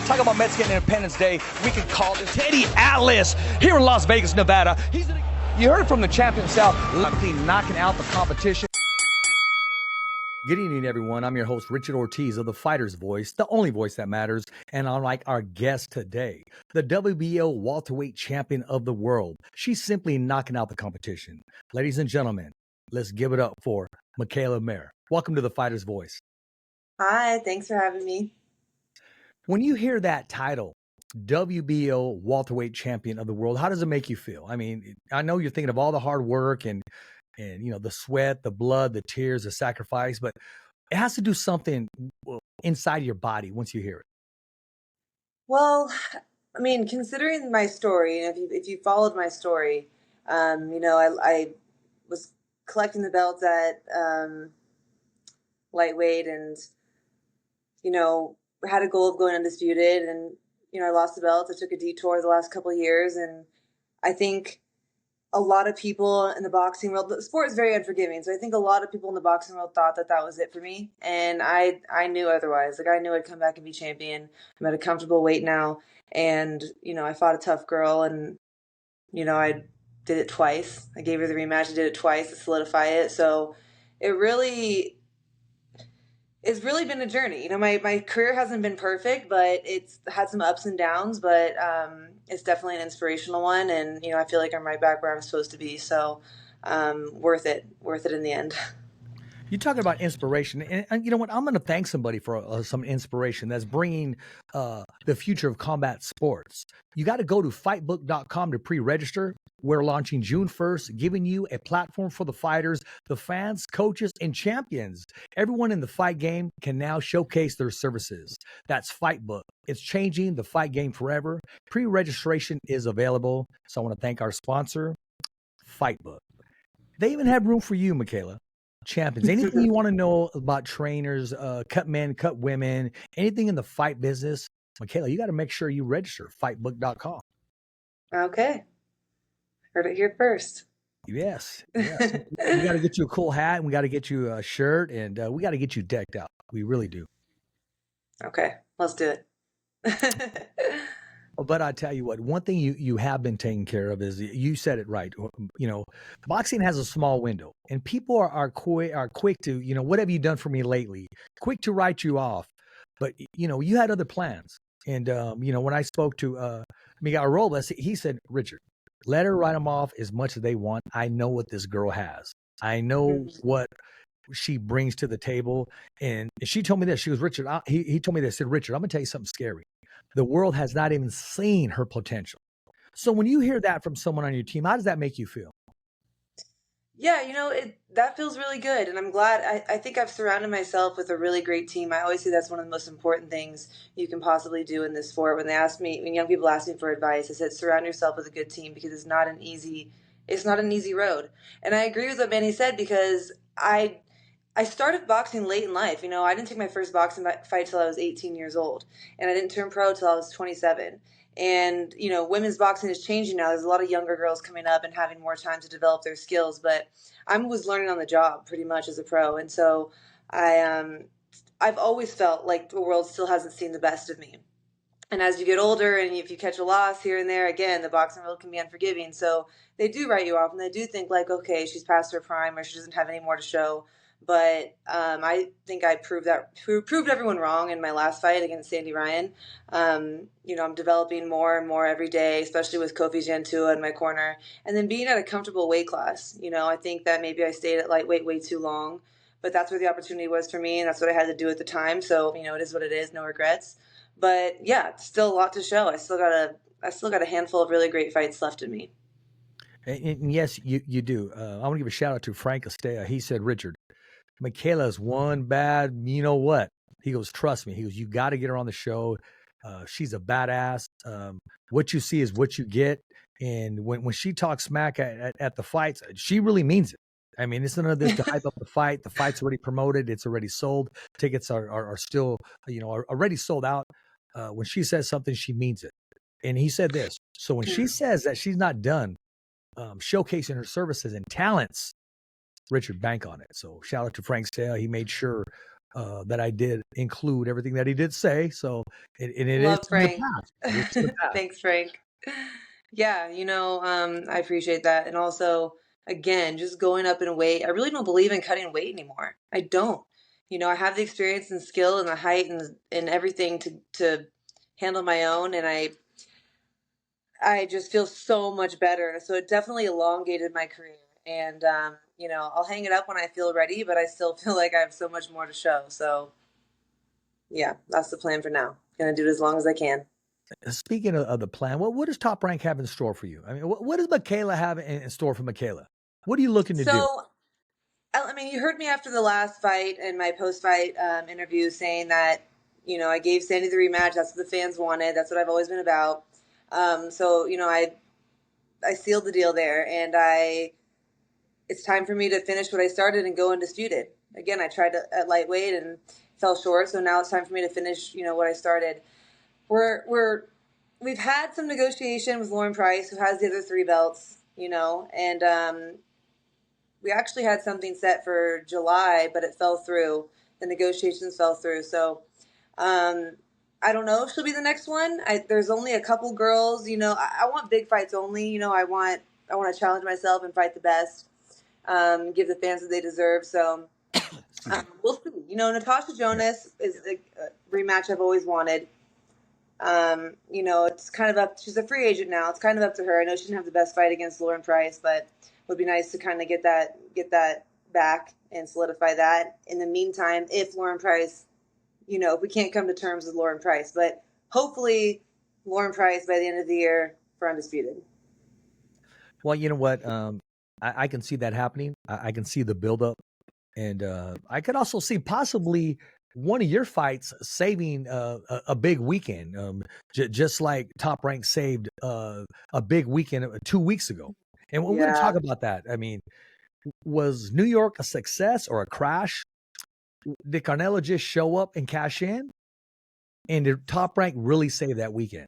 Talk about Mexican Independence Day. We can call it Teddy Atlas here in Las Vegas, Nevada. You heard from the champion himself, knocking out the competition. Good evening, everyone. I'm your host, Richard Ortiz of The Fighter's Voice, the only voice that matters. And unlike our guest today, the WBO welterweight champion of the world, she's simply knocking out the competition. Ladies and gentlemen, let's give it up for Mikaela Mayer. Welcome to The Fighter's Voice. Hi, thanks for having me. When you hear that title, WBO welterweight champion of the world, how does it make you feel? I mean, I know you're thinking of all the hard work and you know, the sweat, the blood, the tears, the sacrifice, but it has to do something inside your body once you hear it. Well, I mean, considering my story, and if you followed my story, you know, I was collecting the belts at lightweight, and you know, had a goal of going undisputed, and you know, I lost the belts. I took a detour the last couple of years, and I think a lot of people in the boxing world, the sport is very unforgiving. So I think a lot of people in the boxing world thought that that was it for me. And I knew otherwise. Like, I knew I'd come back and be champion. I'm at a comfortable weight now. And, you know, I fought a tough girl, and, you know, I did it twice. I gave her the rematch. I did it twice to solidify it. So it's really been a journey. You know, my career hasn't been perfect, but it's had some ups and downs, but it's definitely an inspirational one. And, you know, I feel like I'm right back where I'm supposed to be. So worth it in the end. You talking about inspiration, and you know what? I'm going to thank somebody for some inspiration that's bringing the future of combat sports. You got to go to FIGHTBOOK.com to pre-register. We're launching June 1st, giving you a platform for the fighters, the fans, coaches, and champions. Everyone in the fight game can now showcase their services. That's FIGHTBOOK. It's changing the fight game forever. Pre-registration is available. So I want to thank our sponsor, FIGHTBOOK. They even have room for you, Mikaela. Champions. Anything you want to know about trainers, cut men, cut women, anything in the fight business, Mikaela, you got to make sure you register FIGHTBOOK.com. Okay. Heard it here first. Yes. We got to get you a cool hat, and we got to get you a shirt, and we got to get you decked out. We really do. Okay. Let's do it. But I tell you what, one thing you have been taking care of is, you said it right. You know, boxing has a small window, and people are quick to, you know, what have you done for me lately? Quick to write you off. But, you know, you had other plans. And, you know, when I spoke to Miguel Robles, he said, Richard, let her write them off as much as they want. I know what this girl has. I know what she brings to the table. And she told me this. She goes, Richard, he told me this. Said, Richard, I'm going to tell you something scary. The world has not even seen her potential. So when you hear that from someone on your team, how does that make you feel? Yeah, you know, that feels really good. And I'm glad. I think I've surrounded myself with a really great team. I always say that's one of the most important things you can possibly do in this sport. When young people ask me for advice, I said, surround yourself with a good team, because it's not an easy road. And I agree with what Manny said, because I started boxing late in life. You know, I didn't take my first boxing fight till I was 18 years old, and I didn't turn pro till I was 27. And, you know, women's boxing is changing now. There's a lot of younger girls coming up and having more time to develop their skills, but I was learning on the job pretty much as a pro. And so I've always felt like the world still hasn't seen the best of me. And as you get older, and if you catch a loss here and there, again, the boxing world can be unforgiving. So they do write you off, and they do think like, okay, she's past her prime, or she doesn't have any more to show. But I think I proved everyone wrong in my last fight against Sandy Ryan. You know, I'm developing more and more every day, especially with Kofi Jantua in my corner. And then being at a comfortable weight class. You know, I think that maybe I stayed at lightweight way too long, but that's where the opportunity was for me, and that's what I had to do at the time. So, you know, it is what it is, no regrets. But yeah, it's still a lot to show. I still got a handful of really great fights left in me. And yes, you do. I want to give a shout out to Frank Estea. He said, Richard, Mikaela's one bad, you know what? He goes, trust me. He goes, you got to get her on the show. She's a badass. What you see is what you get. And when she talks smack at the fights, she really means it. I mean, it's none of this to hype up the fight. The fight's already promoted. It's already sold. Tickets are still, you know, are already sold out. When she says something, she means it. And he said this. So when she says that she's not done showcasing her services and talents, Richard, bank on it. So shout out to Frank Sale. He made sure that I did include everything that he did say. So it is Love in the Frank. past. It's in the past. Thanks, Frank. Yeah, I appreciate that. And also, again, just going up in weight. I really don't believe in cutting weight anymore. I don't. I have the experience and skill and the height and everything to handle my own, and I just feel so much better. So it definitely elongated my career. And I'll hang it up when I feel ready, but I still feel like I have so much more to show. So yeah, that's the plan for now. Gonna do it as long as I can. Speaking of the plan, what does Top Rank have in store for you? I mean, what does Mikaela have in store for Mikaela? What are you looking to do? So, I mean, you heard me after the last fight and my post-fight interview saying that, I gave Sandy the rematch. That's what the fans wanted. That's what I've always been about. So, I sealed the deal there, and it's time for me to finish what I started and go undisputed. Again, I tried at lightweight and fell short. So now it's time for me to finish, what I started. We've had some negotiation with Lauren Price, who has the other 3 belts, and we actually had something set for July, but it fell through. The negotiations fell through. So I don't know if she'll be the next one. There's only a couple girls, I want big fights only. I want to challenge myself and fight the best, give the fans what they deserve. So we'll see. Natasha Jonas is a rematch I've always wanted. It's kind of up. She's a free agent now. It's kind of up to her. I know she didn't have the best fight against Lauren Price, but it would be nice to kind of get that back and solidify that. In the meantime, if Lauren Price, if we can't come to terms with Lauren Price, but hopefully Lauren Price by the end of the year for undisputed. Well, you know what? I can see that happening. I can see the buildup, and I could also see possibly one of your fights saving a big weekend, just like Top Rank saved a big weekend 2 weeks ago. And we're going to talk about that. I mean, was New York a success or a crash? Did Canelo just show up and cash in? And did Top Rank really save that weekend?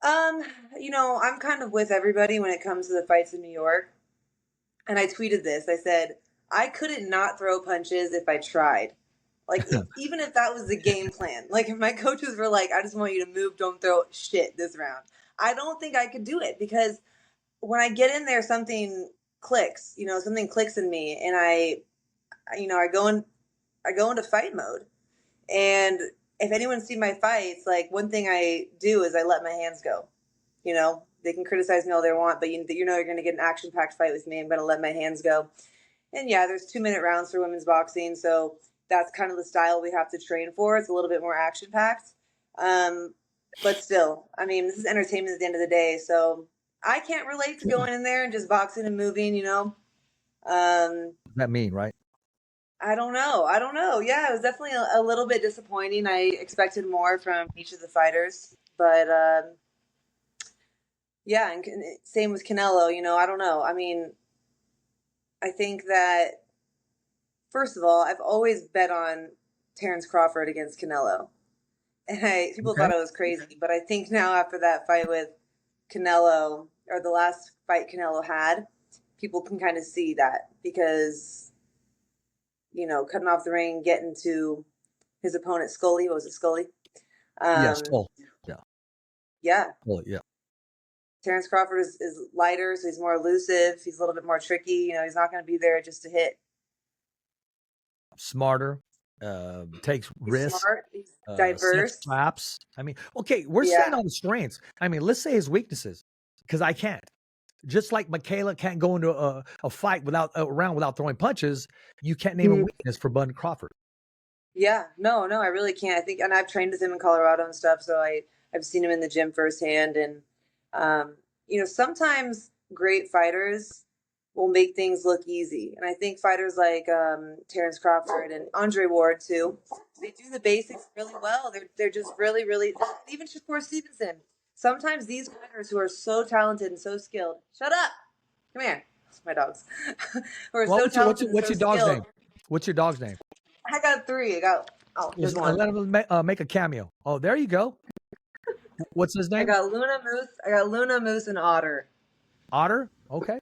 I'm kind of with everybody when it comes to the fights in New York. And I tweeted this. I said, I couldn't not throw punches if I tried. Like, even if that was the game plan. Like, if my coaches were like, I just want you to move, don't throw shit this round. I don't think I could do it, because when I get in there, something clicks. Something clicks in me, and I go into fight mode. And if anyone's seen my fights, like, one thing I do is I let my hands go. They can criticize me all they want, but you're going to get an action-packed fight with me. I'm going to let my hands go. And yeah, there's 2-minute rounds for women's boxing, so that's kind of the style we have to train for. It's a little bit more action-packed. But still, I mean, this is entertainment at the end of the day, so I can't relate to going in there and just boxing and moving, That mean, right? I don't know. Yeah, it was definitely a little bit disappointing. I expected more from each of the fighters, but yeah, and same with Canelo. I don't know. I mean, I think that, first of all, I've always bet on Terrence Crawford against Canelo, and people thought I was crazy, but I think now after that fight with Canelo, or the last fight Canelo had, people can kind of see that, because cutting off the ring, getting to his opponent Scully. What was it, Scully? Yes. Oh, yeah. Yeah. Well, yeah. Terrence Crawford is lighter, so he's more elusive. He's a little bit more tricky. He's not going to be there just to hit. Smarter, takes risks. Smart. He's diverse. Slaps. I mean, okay, we're saying all the strengths. I mean, let's say his weaknesses, because I can't. Just like Mikaela can't go into a fight a round without throwing punches, you can't name a weakness for Bud Crawford. Yeah, no, I really can't. I think, and I've trained with him in Colorado and stuff, so I've seen him in the gym firsthand. And sometimes great fighters will make things look easy, and I think fighters like Terrence Crawford and Andre Ward too, they do the basics really well. They're just really, really, even Shakur Stevenson. Sometimes these fighters who are so talented and so skilled, shut up, come here, my dogs, who are so talented. What's your dog's name? What's your dog's name? I got 3. There's one. Let him make a cameo. Oh, there you go. What's his name? I got Luna, Moose, and Otter. Otter? Okay.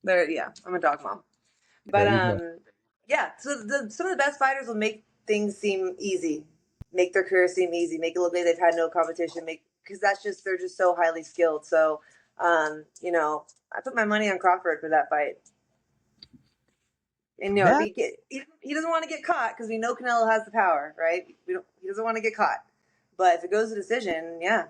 There, yeah. I'm a dog mom. But Yeah, so some of the best fighters will make things seem easy, make their career seem easy, make it look like they've had no competition, because they're just so highly skilled. So, you know, I put my money on Crawford for that fight. And you know, That he doesn't want to get caught because we know Canelo has the power, right? He doesn't want to get caught. But if it goes to decision, yeah,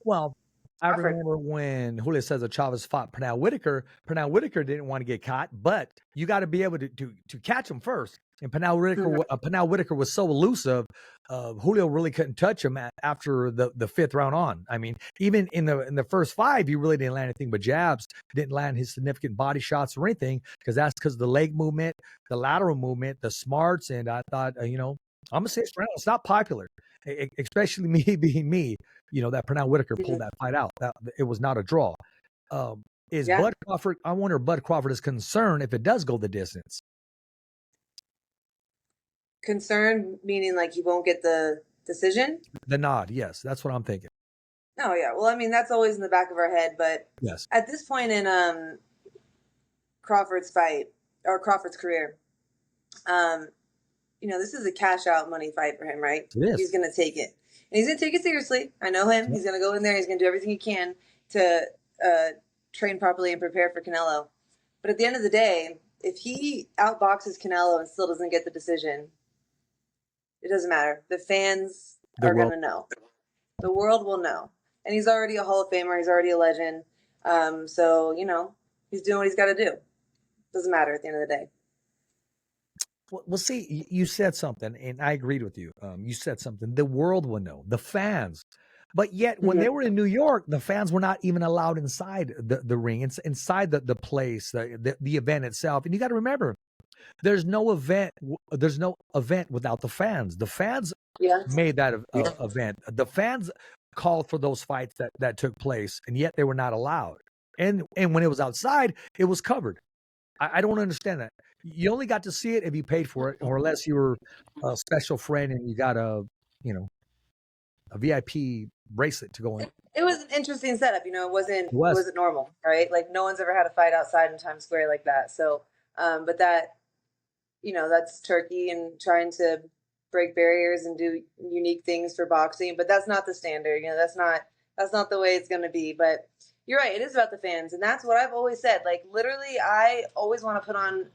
well, I Crawford. remember when Julio Cesar Chavez fought Pernell Whitaker. Pernell Whitaker didn't want to get caught, but you got to be able to catch him first. And Pernell Whitaker was so elusive, Julio really couldn't touch him after the fifth round on. I mean, even in the first five, he really didn't land anything but jabs. Didn't land his significant body shots or anything because of the leg movement, the lateral movement, the smarts. And I thought, you know, I'm gonna say it's not popular, especially me being me. You know, that Pernell Whitaker pulled that fight out. It was not a draw. Is Yeah. Bud Crawford? I wonder if Bud Crawford is concerned if it does go the distance. Concerned meaning like he won't get the decision? The nod, yes, that's what I'm thinking. Oh yeah. Well, I mean that's always in the back of our head, but Yes, at this point in Crawford's fight or Crawford's career, you know, this is a cash out money fight for him, right? it is. He's gonna take it. And he's gonna take it seriously. I know him. He's gonna go in there, he's gonna do everything he can to train properly and prepare for Canelo. But at the end of the day, if he outboxes Canelo and still doesn't get the decision, it doesn't matter. The fans are going to know. The world will know. And he's already a Hall of Famer. He's already a legend. So, you know, he's doing what he's got to do. Doesn't matter at the end of the day. Well, see, you said something, and I agreed with you. You said something. The world will know. The fans. But yet, when they were in New York, the fans were not even allowed inside the ring, inside the place, the event itself. And you got to remember, there's no event without the fans. The fans made that event. The fans called for those fights that took place, and yet they were not allowed. And when it was outside, it was covered. I don't understand that. You only got to see it if you paid for it, or unless you were a special friend and you got a VIP bracelet to go in. It was an interesting setup. You know, it wasn't normal, right? Like no one's ever had a fight outside in Times Square like that. So, but that, you know, that's Turkey and trying to break barriers and do unique things for boxing. But that's not the standard. You know, that's not the way it's going to be. But you're right. It is about the fans. And that's what I've always said. Like literally, I always want to put on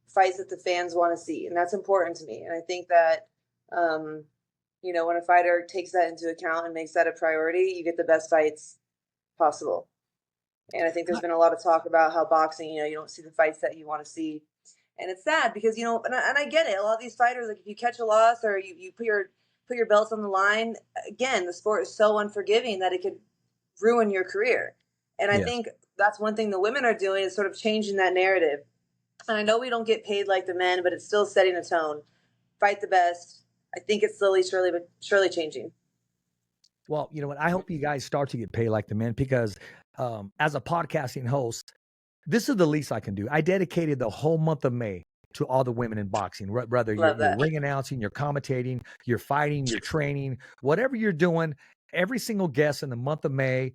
fights that the fans want to see. And that's important to me. And I think that, you know, when a fighter takes that into account and makes that a priority, you get the best fights possible. And I think there's been a lot of talk about how boxing, you know, you don't see the fights that you want to see. And it's sad because, you know, and I get it. A lot of these fighters, like if you catch a loss or you put your belts on the line, again, the sport is so unforgiving that it could ruin your career. And I think that's one thing the women are doing is sort of changing that narrative. And I know we don't get paid like the men, but it's still setting a tone. Fight the best. I think it's slowly, surely changing. Well, you know what? I hope you guys start to get paid like the men because as a podcasting host, this is the least I can do. I dedicated the whole month of May to all the women in boxing, whether you're ring announcing, you're commentating, you're fighting, you're training, whatever you're doing. Every single guest in the month of May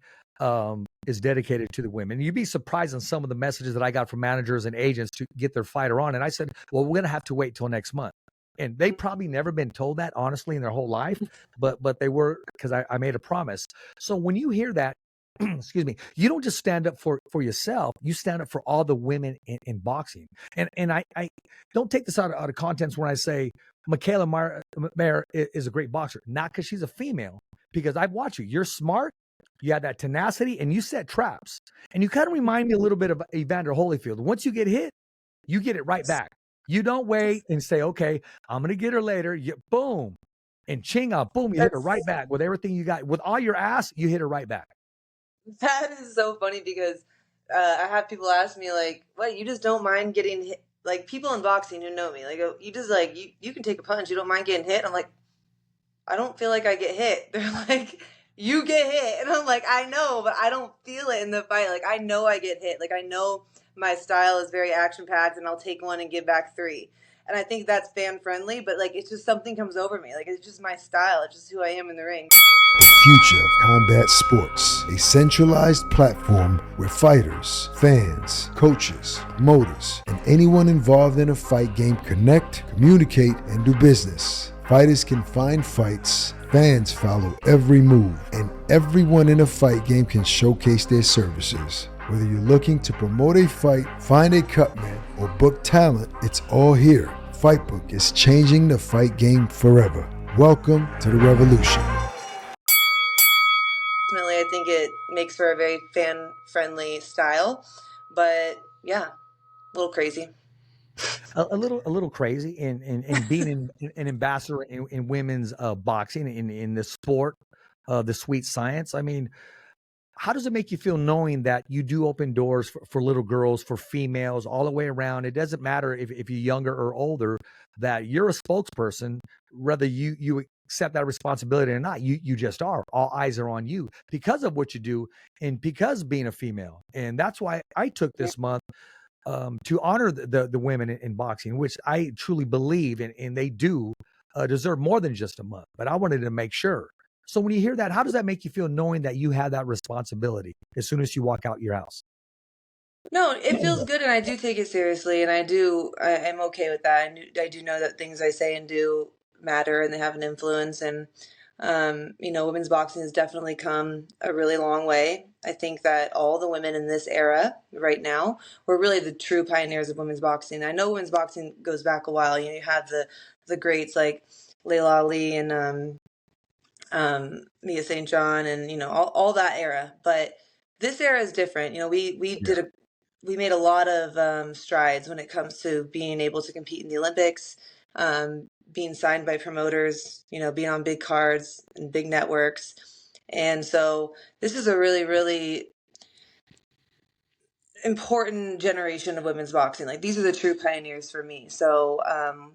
is dedicated to the women. You'd be surprised on some of the messages that I got from managers and agents to get their fighter on. And I said, well, we're going to have to wait till next month. And they probably never been told that, honestly, in their whole life, but they were, because I made a promise. So when you hear that, excuse me, you don't just stand up for yourself, you stand up for all the women in boxing. And I don't take this out of context when I say Mikaela Mayer is a great boxer, not because she's a female, because I've watched you. You're smart, you have that tenacity, and you set traps. And you kind of remind me a little bit of Evander Holyfield. Once you get hit, you get it right back. You don't wait and say, okay, I'm going to get her later. Boom. And ching up, boom, you hit her right back with everything you got. With all your ass, you hit her right back. That is so funny because I have people ask me, like, what, you just don't mind getting hit? Like, people in boxing who know me, like, you just, like, you can take a punch. You don't mind getting hit? I'm like, I don't feel like I get hit. They're like, you get hit. And I'm like, I know, but I don't feel it in the fight. Like, I know I get hit. Like, I know my style is very action-packed, and I'll take one and give back three. And I think that's fan friendly, but like, it's just something comes over me. Like, it's just my style. It's just who I am in the ring. The future of combat sports, a centralized platform where fighters, fans, coaches, promoters, and anyone involved in a fight game connect, communicate, and do business. Fighters can find fights, fans follow every move, and everyone in a fight game can showcase their services. Whether you're looking to promote a fight, find a cutman, or book talent, it's all here. FIGHTBOOK is changing the fight game forever. Welcome to the revolution. Ultimately, I think it makes for a very fan-friendly style, but yeah, a little crazy. A little crazy in being an ambassador in women's boxing in the sport, the sweet science. I mean, how does it make you feel knowing that you do open doors for little girls, for females, all the way around? It doesn't matter if you're younger or older, that you're a spokesperson, whether you accept that responsibility or not. You just are. All eyes are on you because of what you do and because being a female. And that's why I took this month to honor the women in boxing, which I truly believe and they do deserve more than just a month. But I wanted to make sure. So when you hear that, how does that make you feel knowing that you have that responsibility as soon as you walk out your house? No, it feels good, and I do take it seriously, and I'm okay with that. I do know that things I say and do matter, and they have an influence. And women's boxing has definitely come a really long way. I think that all the women in this era right now were really the true pioneers of women's boxing. I know women's boxing goes back a while. You have the greats like Layla Ali and Mia St. John, and all that era. But this era is different. We made a lot of strides when it comes to being able to compete in the Olympics, being signed by promoters, being on big cards and big networks. And so this is a really, really important generation of women's boxing. Like, these are the true pioneers for me. So,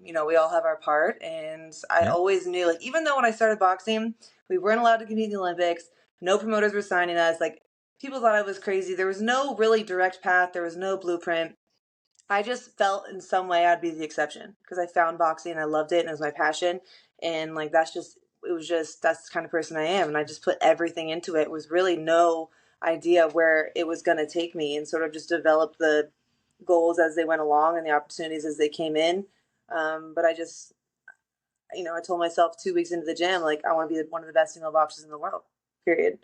we all have our part. And I always knew, like, even though when I started boxing, we weren't allowed to compete in the Olympics, no promoters were signing us, like, people thought I was crazy. There was no really direct path. There was no blueprint. I just felt in some way I'd be the exception because I found boxing and I loved it and it was my passion. And like, that's the kind of person I am. And I just put everything into it with really no idea where it was going to take me, and sort of just developed the goals as they went along and the opportunities as they came in. But I just, I told myself 2 weeks into the gym, like, I want to be one of the best female boxers in the world, period.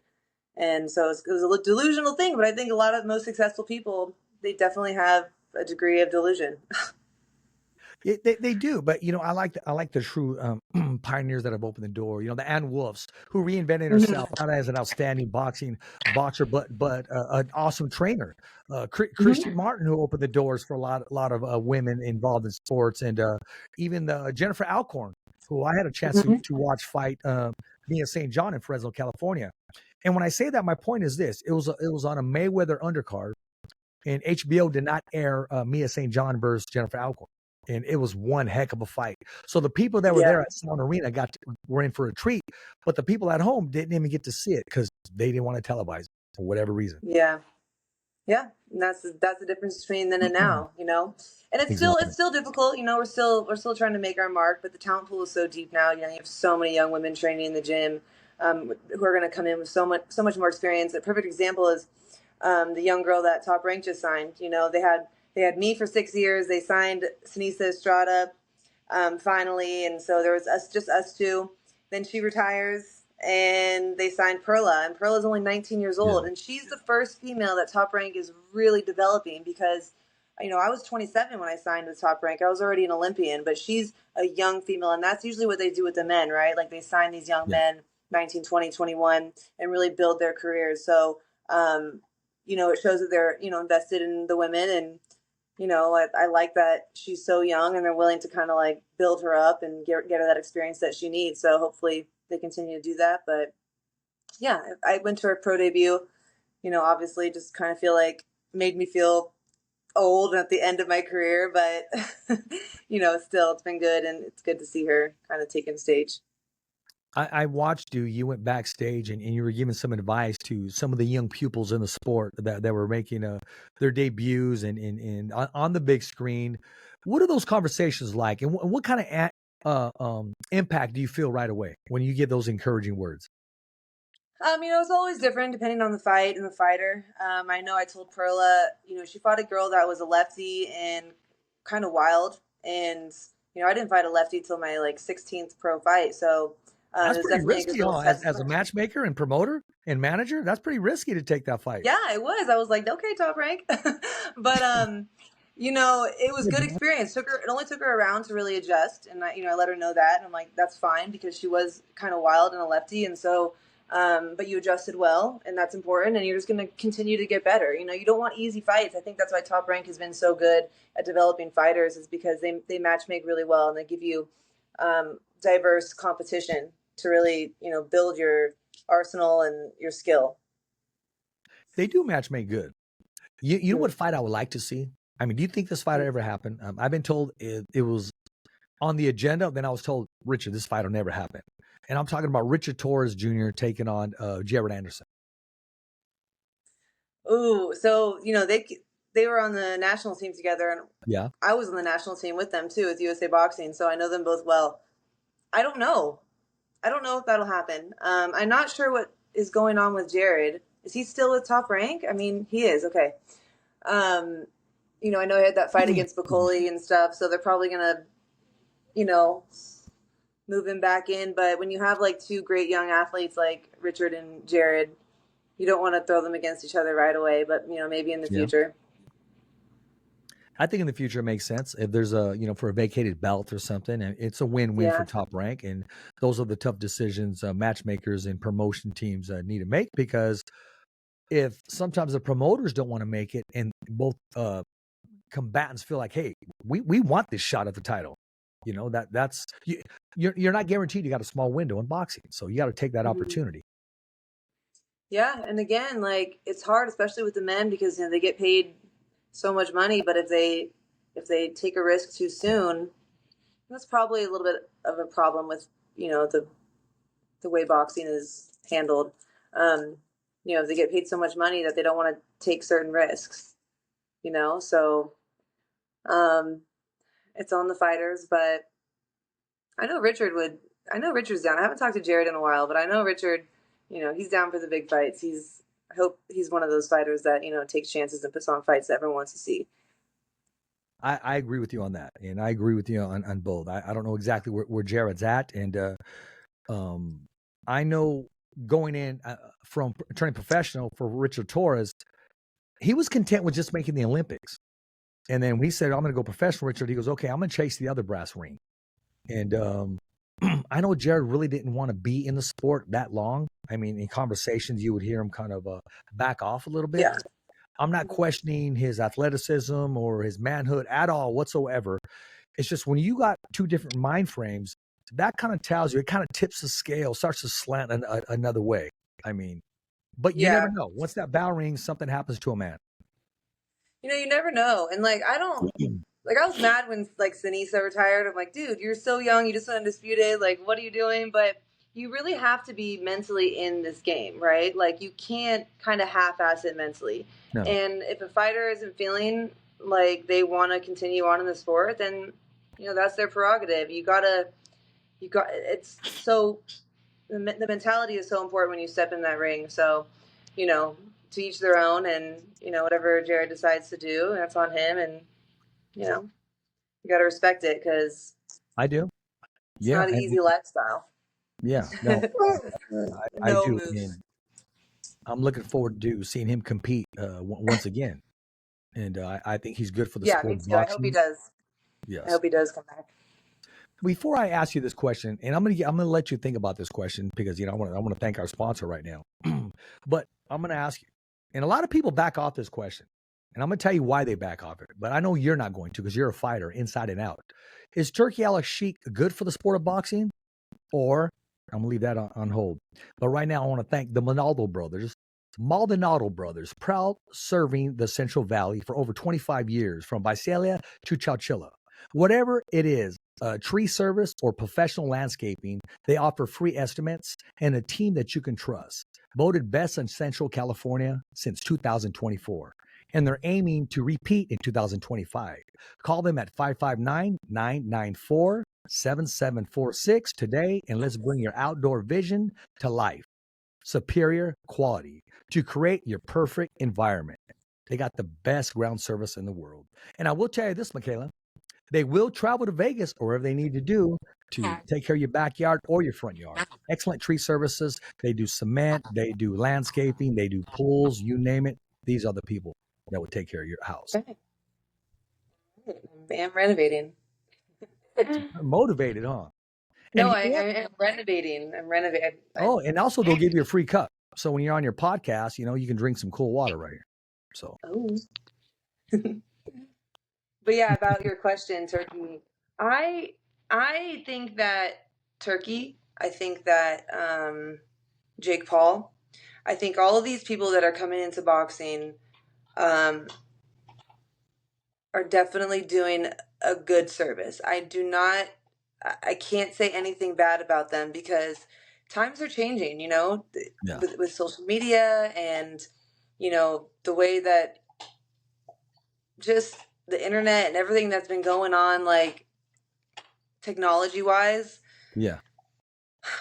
And so it was a delusional thing, but I think a lot of most successful people, they definitely have a degree of delusion. They do, but I like the true pioneers that have opened the door. The Ann Wolfs, who reinvented herself not as an outstanding boxer, but an awesome trainer. Christy Martin, who opened the doors for a lot of women involved in sports, and even Jennifer Alcorn, who I had a chance to watch fight Mia St. John in Fresno, California. And when I say that, my point is this: it was on a Mayweather undercard, and HBO did not air Mia St. John versus Jennifer Alcorn. And it was one heck of a fight. So the people that were there at Sound Arena were in for a treat, but the people at home didn't even get to see it because they didn't want to televise it for whatever reason. Yeah. And that's the difference between then and now, And it's still difficult, we're still trying to make our mark, but the talent pool is so deep now. You have so many young women training in the gym who are going to come in with so much more experience. A perfect example is the young girl that Top Rank just signed. They had me for 6 years. They signed Sinisa Estrada finally, and so there was just us two. Then she retires, and they signed Perla, and Perla's only 19 years old, and she's the first female that Top Rank is really developing because, I was 27 when I signed with Top Rank. I was already an Olympian, but she's a young female, and that's usually what they do with the men, right? Like, they sign these young men, 19, 20, 21, and really build their careers. So, it shows that they're, invested in the women, and I like that she's so young and they're willing to kind of like build her up and get her that experience that she needs. So hopefully they continue to do that. But yeah, I went to her pro debut, obviously just kind of made me feel old at the end of my career, but still it's been good, and it's good to see her kind of taking stage. I watched you. You went backstage and you were giving some advice to some of the young pupils in the sport that were making their debuts and on the big screen. What are those conversations like, and what kind of impact do you feel right away when you give those encouraging words? It's always different depending on the fight and the fighter. I know I told Perla, she fought a girl that was a lefty and kind of wild. And, I didn't fight a lefty till my 16th pro fight. So That's it was pretty definitely a risky, good little huh? test. As a matchmaker and promoter and manager, that's pretty risky to take that fight. Yeah, it was. I was like, okay, Top Rank. But, it was good experience. It only took her a round to really adjust. And I let her know that. And I'm like, that's fine, because she was kind of wild and a lefty. And so, but you adjusted well, and that's important. And you're just going to continue to get better. You don't want easy fights. I think that's why Top Rank has been so good at developing fighters, is because they match make really well, and they give you diverse competition to really, build your arsenal and your skill. They do match make good. You know what fight I would like to see? I mean, do you think this fight will ever happen? I've been told it was on the agenda. Then I was told, Richard, this fight will never happen. And I'm talking about Richard Torres Jr. taking on Jared Anderson. Ooh, so they were on the national team together, and yeah, I was on the national team with them too, with USA Boxing. So I know them both well. I don't know if that'll happen. I'm not sure what is going on with Jared. Is he still with Top Rank? I mean, he is. Okay. I know he had that fight against Bacoli and stuff, so they're probably gonna, move him back in. But when you have two great young athletes like Richard and Jared, you don't want to throw them against each other right away. But maybe in the future. I think in the future it makes sense if there's a for a vacated belt or something, and it's a win-win for Top Rank. And those are the tough decisions matchmakers and promotion teams need to make, because if sometimes the promoters don't want to make it, and both combatants feel like, hey, we want this shot at the title, that's you're not guaranteed. You got a small window in boxing, so you got to take that opportunity. Yeah, and again, it's hard, especially with the men, because they get paid so much money, but if they take a risk too soon, that's probably a little bit of a problem with the way boxing is handled. If they get paid so much money that they don't want to take certain risks, so it's on the fighters. But I know Richard's down. I haven't talked to Jared in a while, but I know Richard, he's down for the big fights. I hope he's one of those fighters that, takes chances and puts on fights that everyone wants to see. I agree with you on that. And I agree with you on both. I don't know exactly where Jared's at. And I know going in from turning professional for Richard Torres, he was content with just making the Olympics. And then when he said, I'm going to go professional, Richard, he goes, okay, I'm going to chase the other brass ring. And I know Jared really didn't want to be in the sport that long. I mean, in conversations, you would hear him kind of back off a little bit. Yeah. I'm not questioning his athleticism or his manhood at all whatsoever. It's just when you got two different mind frames, that kind of tells you, it kind of tips the scale, starts to slant another way. I mean, but you never know. Once that bell rings, something happens to a man. You never know. And I was mad when Sinisa retired. I'm like, dude, you're so young. You just went undisputed. What are you doing? But you really have to be mentally in this game, right? You can't kind of half-ass it mentally. No. And if a fighter isn't feeling like they want to continue on in the sport, then, that's their prerogative. It's so, the mentality is so important when you step in that ring. So, to each their own, and, whatever Jared decides to do, that's on him. And, you got to respect it, because I do. It's not an easy lifestyle. Yeah, no, I do. Moves. And I'm looking forward to seeing him compete once again, and I think he's good for the sport. Me too. I hope he does. Yes, I hope he does come back. Before I ask you this question, and I'm gonna let you think about this question, because I want to thank our sponsor right now, but I'm gonna ask you, and a lot of people back off this question, and I'm gonna tell you why they back off it, but I know you're not going to, because you're a fighter inside and out. Is Turkey Alex Sheik good for the sport of boxing, or I'm going to leave that on hold. But right now, I want to thank the Maldonado Brothers, proud serving the Central Valley for over 25 years, from Visalia to Chowchilla. Whatever it is, tree service or professional landscaping, they offer free estimates and a team that you can trust. Voted best in Central California since 2024. and they're aiming to repeat in 2025. Call them at 559-994-7746 today, and let's bring your outdoor vision to life. Superior quality to create your perfect environment. They got the best ground service in the world. And I will tell you this, Mikaela, they will travel to Vegas or wherever they need to do to take care of your backyard or your front yard. Excellent tree services. They do cement, they do landscaping, they do pools, you name it. These are the people that would take care of your house. Okay. I'm renovating. Motivated, huh? No, And I'm renovating. I'm renovating. oh, and also they'll give you a free cup. So when you're on your podcast, you know, you can drink some cool water right here. So. Oh. But yeah, about your question, Turkey. I think that Turkey. I think that Jake Paul. I think all of these people that are coming into boxing are definitely doing a good service. I can't say anything bad about them because times are changing, you know, with social media and, you know, the way that just the internet and everything that's been going on, like technology wise. Yeah.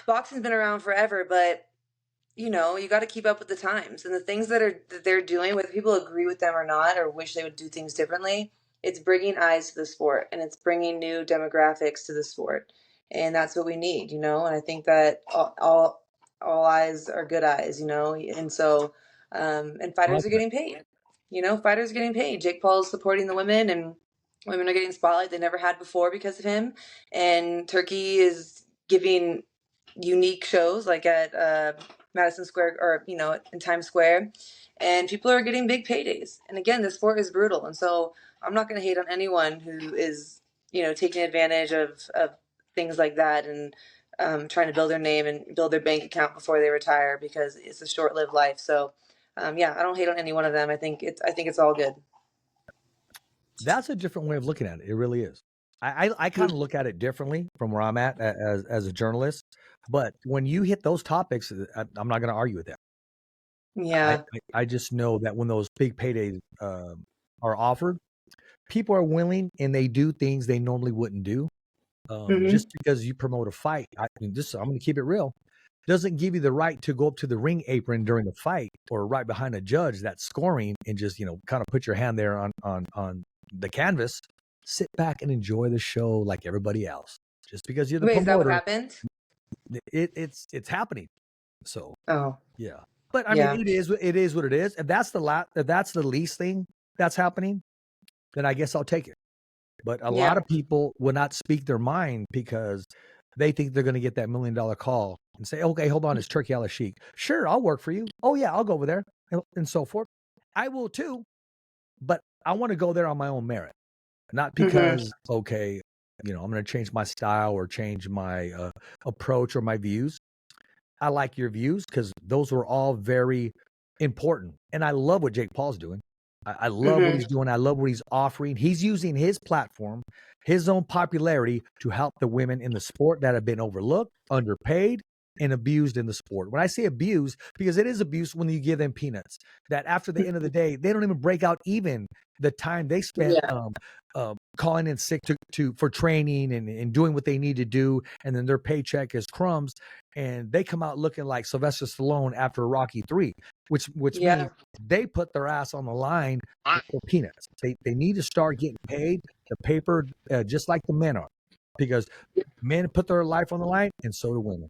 Boxing's been around forever, but you know, you got to keep up with the times and the things that they're doing, whether people agree with them or not, or wish they would do things differently. It's bringing eyes to the sport and it's bringing new demographics to the sport. And that's what we need, you know? And I think that all eyes are good eyes, you know? And so, and fighters are getting paid, you know, fighters are getting paid. Jake Paul is supporting the women and women are getting spotlight they never had before because of him. And Turkey is giving unique shows like at, Madison Square or, you know, in Times Square, and people are getting big paydays. And again, the sport is brutal. And so I'm not going to hate on anyone who is, you know, taking advantage of things like that and trying to build their name and build their bank account before they retire because it's a short-lived life. So yeah, I don't hate on any one of them. I think it's all good. That's a different way of looking at it. It really is. I kind of look at it differently from where I'm at as a journalist. But when you hit those topics, I'm not going to argue with that. Yeah. I just know that when those big paydays are offered, people are willing and they do things they normally wouldn't do. Just because you promote a fight, I'm going to keep it real, doesn't give you the right to go up to the ring apron during the fight or right behind a judge that's scoring and just, you know, kind of put your hand there on the canvas. Sit back and enjoy the show like everybody else. Just because you're the promoter. Is that what happened? It's happening. So yeah. But I mean, it is what it is. If that's the least thing that's happening, then I guess I'll take it. But a lot of people will not speak their mind because they think they're going to get that $1 million call and say, okay, hold on, it's Turkey Al-Sheikh. Sure, I'll work for you. Oh yeah, I'll go over there and so forth. I will too, but I want to go there on my own merit, not because, okay, you know, I'm going to change my style or change my approach or my views. I like your views because those were all very important. And I love what Jake Paul's doing. I love what he's doing. I love what he's offering. He's using his platform, his own popularity to help the women in the sport that have been overlooked, underpaid, and abused in the sport. When I say abuse, because it is abuse when you give them peanuts, that after the end of the day, they don't even break out even the time they spent calling in sick for training and doing what they need to do, and then their paycheck is crumbs, and they come out looking like Sylvester Stallone after Rocky III, which means they put their ass on the line for peanuts. They need to start getting paid the paper just like the men are, because men put their life on the line, and so do women.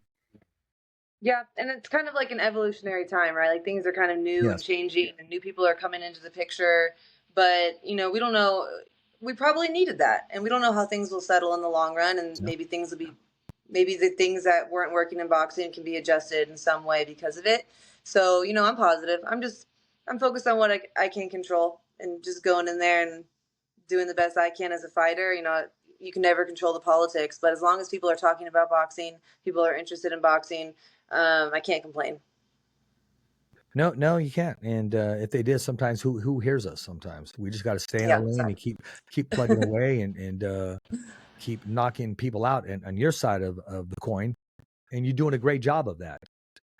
Yeah, and it's kind of like an evolutionary time, right? Like things are kind of new and changing, and new people are coming into the picture. But, you know, we don't know. We probably needed that, and we don't know how things will settle in the long run, and maybe things will be, maybe the things that weren't working in boxing can be adjusted in some way because of it. So, you know, I'm positive. I'm focused on what I can control and just going in there and doing the best I can as a fighter. You know, you can never control the politics, but as long as people are talking about boxing, people are interested in boxing, I can't complain. No, you can't. And if they did, sometimes who hears us? Sometimes we just got to stay in our lane and keep plugging away and keep knocking people out and on your side of the coin. And you're doing a great job of that.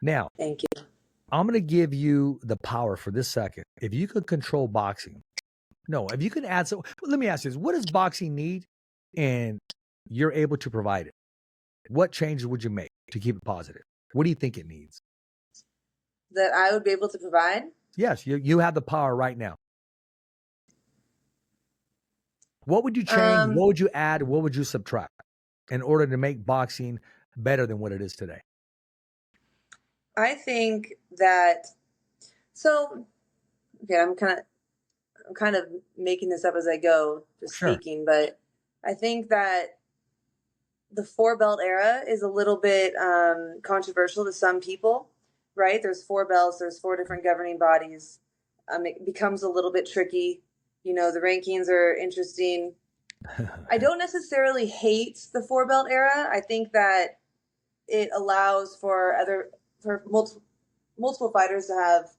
Now, thank you. I'm going to give you the power for this second. If you could control boxing, if you could add so, well, let me ask you this: what does boxing need, and you're able to provide it? What changes would you make to keep it positive? What do you think it needs? That I would be able to provide? Yes, you have the power right now. What would you change? What would you add? What would you subtract in order to make boxing better than what it is today? I think that, I'm kind of making this up as I go, just speaking, but I think that the 4-belt era is a little bit controversial to some people, right? There's 4 belts, there's 4 different governing bodies. It becomes a little bit tricky. The rankings are interesting. I don't necessarily hate the 4-belt era. I think that it allows for multiple fighters to have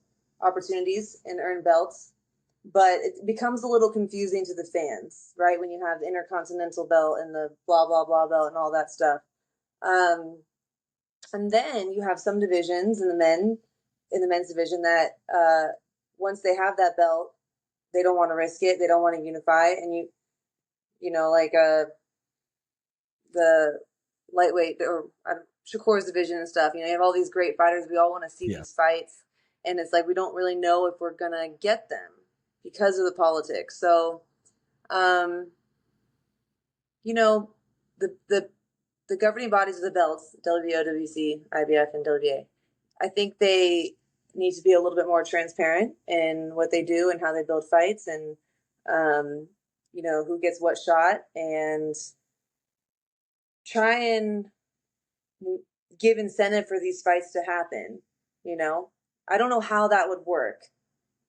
opportunities and earn belts, but it becomes a little confusing to the fans, right? When you have the Intercontinental belt and the blah, blah, blah belt and all that stuff. And then you have some divisions in the men's division that once they have that belt, they don't want to risk it. They don't want to unify. And the lightweight or Shakur's division and stuff, you have all these great fighters. We all want to see these fights. And it's like, we don't really know if we're going to get them because of the politics. So, the governing bodies of the belts, WBO, WBC, IBF, and WBA, I think they need to be a little bit more transparent in what they do and how they build fights and, who gets what shot, and try and give incentive for these fights to happen. I don't know how that would work.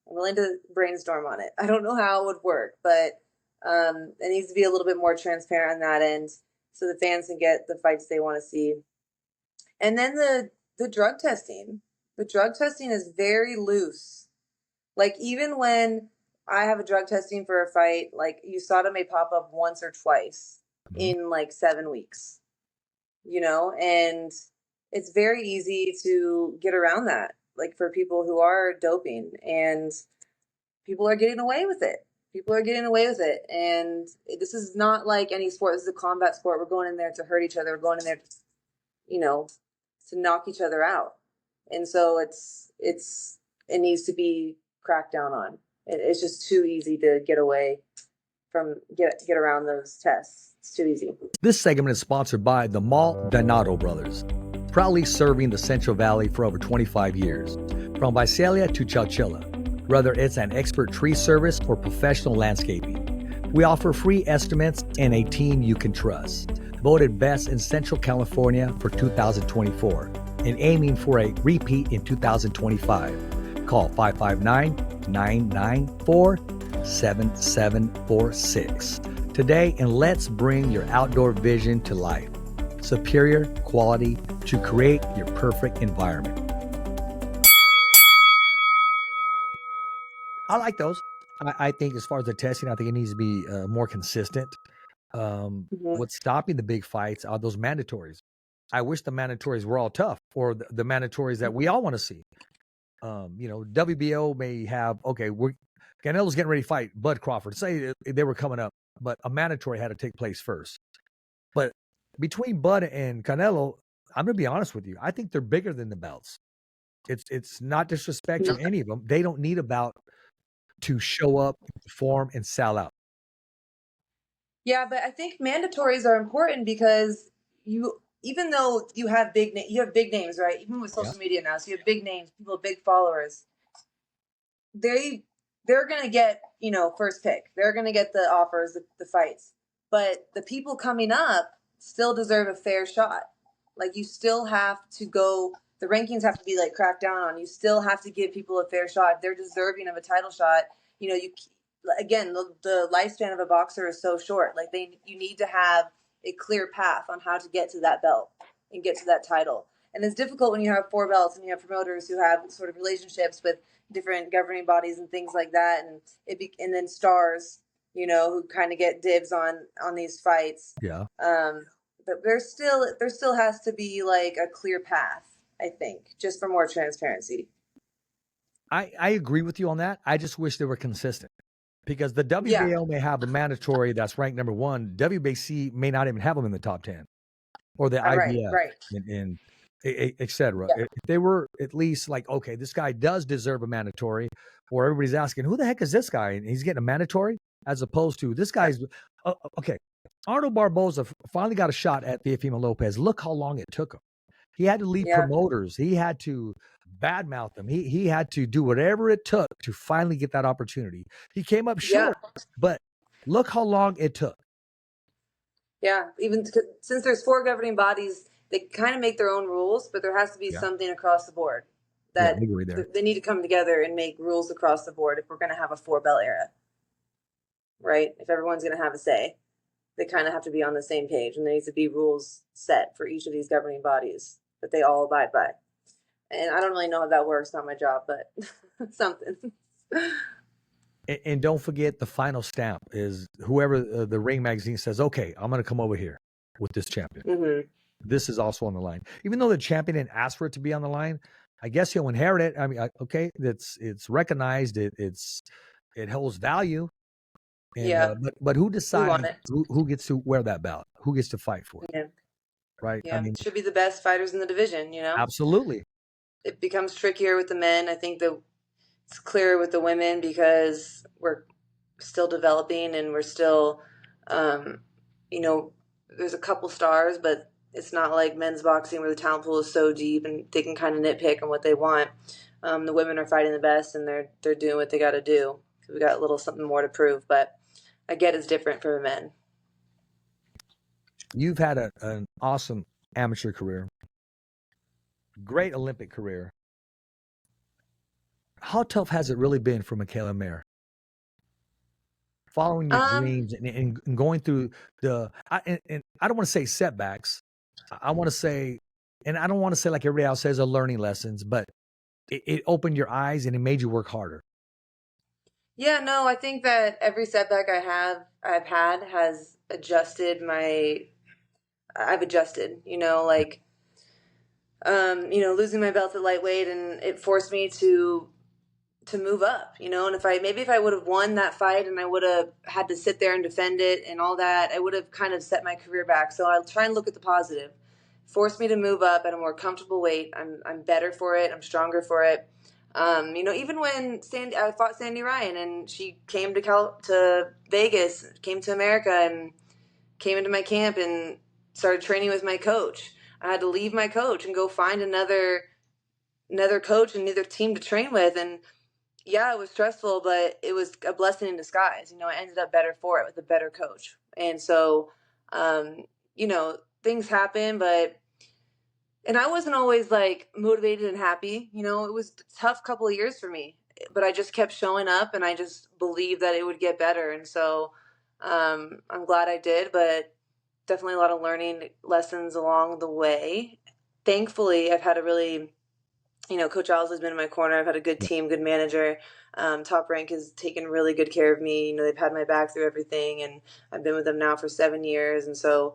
I'm willing to brainstorm on it. I don't know how it would work, but it needs to be a little bit more transparent on that end so the fans can get the fights they want to see. And then the drug testing. The drug testing is very loose. Like, even when I have a drug testing for a fight, like, USADA may pop up once or twice in like 7 weeks, and it's very easy to get around that, like, for people who are doping, and people are getting away with it. And this is not like any sport. This is a combat sport. We're going in there to hurt each other. We're going in there, to knock each other out. And so it needs to be cracked down on. It's just too easy to get around those tests. It's too easy. This segment is sponsored by the MALDONADO Brothers, proudly serving the Central Valley for over 25 years. From Visalia to Chowchilla, whether it's an expert tree service or professional landscaping, we offer free estimates and a team you can trust. Voted best in Central California for 2024 and aiming for a repeat in 2025. Call 559-994-7746 today, and let's bring your outdoor vision to life. Superior quality to create your perfect environment. I like those. I think as far as the testing, I think it needs to be more consistent. What's stopping the big fights are those mandatories. I wish the mandatories were all tough, or the mandatories that we all want to see. WBO may have, Canelo's getting ready to fight Bud Crawford. Say they were coming up, but a mandatory had to take place first. But between Bud and Canelo, I'm going to be honest with you. I think they're bigger than the belts. It's not disrespect to any of them. They don't need a bout to show up, perform, and sell out. Yeah, but I think mandatories are important because even though you have big names, right? Even with social media now, so you have big names, people with big followers. They're gonna get first pick. They're gonna get the offers, the fights. But the people coming up still deserve a fair shot. Like, you still have to go. The rankings have to be like cracked down on. You still have to give people a fair shot. If they're deserving of a title shot. The lifespan of a boxer is so short. Like, you need to have a clear path on how to get to that belt and get to that title. And it's difficult when you have 4 belts and you have promoters who have sort of relationships with different governing bodies and things like that, and then stars, who kind of get dibs on these fights. Yeah. But there still has to be like a clear path, I think, just for more transparency. I agree with you on that. I just wish they were consistent, because the Yeah. WBO may have a mandatory that's ranked number 1. WBC may not even have them in the top 10, or the Right. IBF Right. and et cetera. Yeah. If they were at least like, okay, this guy does deserve a mandatory, or everybody's asking, who the heck is this guy? And he's getting a mandatory, as opposed to this guy's okay. Arnold Barboza finally got a shot at Teofimo Lopez. Look how long it took him. He had to leave Yeah. promoters. He had to badmouth them. He had to do whatever it took to finally get that opportunity. He came up short, but look how long it took. Yeah. Even since there's 4 governing bodies, they kind of make their own rules, but there has to be something across the board that I agree there. they need to come together and make rules across the board if we're going to have a 4-belt era, right? If everyone's going to have a say, they kind of have to be on the same page, and there needs to be rules set for each of these governing bodies that they all abide by. And I don't really know how that works. Not my job, but something. And don't forget, the final stamp is whoever the Ring magazine says, okay, I'm going to come over here with this champion. Mm-hmm. This is also on the line. Even though the champion didn't ask for it to be on the line, I guess he'll inherit it. I mean, okay, it's recognized. It holds value. And, but who decides who gets to wear that belt? Who gets to fight for it? Yeah. Right? Yeah. I mean, it should be the best fighters in the division, you know? Absolutely. It becomes trickier with the men. I think it's clearer with the women because we're still developing and we're still, you know, there's a couple stars, but it's not like men's boxing where the talent pool is so deep and they can kind of nitpick on what they want. The women are fighting the best and they're doing what they got to do. We got a little something more to prove, but I get it's different for the men. You've had an awesome amateur career, great Olympic career. How tough has it really been for Mikaela Mayer? Following your dreams and going through and I don't want to say setbacks. I want to say, and I don't want to say like everybody else says, learning lessons, but it opened your eyes and it made you work harder. Yeah, no, I think that every setback I've had has I've adjusted, you know, like, you know, losing my belt at lightweight, and it forced me to move up, you know, and if I would have won that fight and I would have had to sit there and defend it and all that, I would have kind of set my career back. So I'll try and look at the positive. Forced me to move up at a more comfortable weight. I'm better for it. I'm stronger for it. You know, even when I fought Sandy Ryan and she came to Vegas, came to America and came into my camp and started training with my coach. I had to leave my coach and go find another coach and another team to train with. And yeah, it was stressful, but it was a blessing in disguise. You know, I ended up better for it with a better coach. And so, you know, things happen, and I wasn't always like motivated and happy. You know, it was a tough couple of years for me, but I just kept showing up and I just believed that it would get better. And so, I'm glad I did, but definitely a lot of learning lessons along the way. Thankfully, I've had a really, you know, Coach Owsley's been in my corner. I've had a good team, good manager. Top Rank has taken really good care of me. You know, they've had my back through everything, and I've been with them now for 7 years. And so,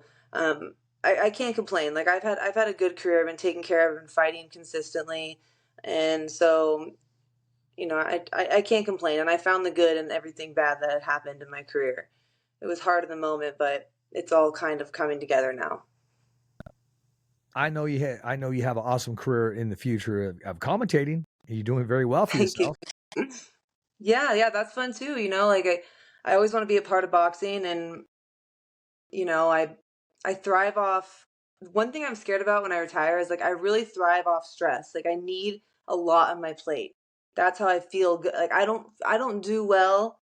I can't complain. Like I've had a good career. I've been taken care of and fighting consistently. And so, you know, I can't complain. And I found the good in everything bad that had happened in my career. It was hard in the moment, but it's all kind of coming together now. I know you have an awesome career in the future of commentating. You're doing very well for yourself. Yeah, that's fun too. You know, like I always want to be a part of boxing, and you know, I thrive off. One thing I'm scared about when I retire is like I really thrive off stress. Like I need a lot on my plate. That's how I feel good. Like I don't do well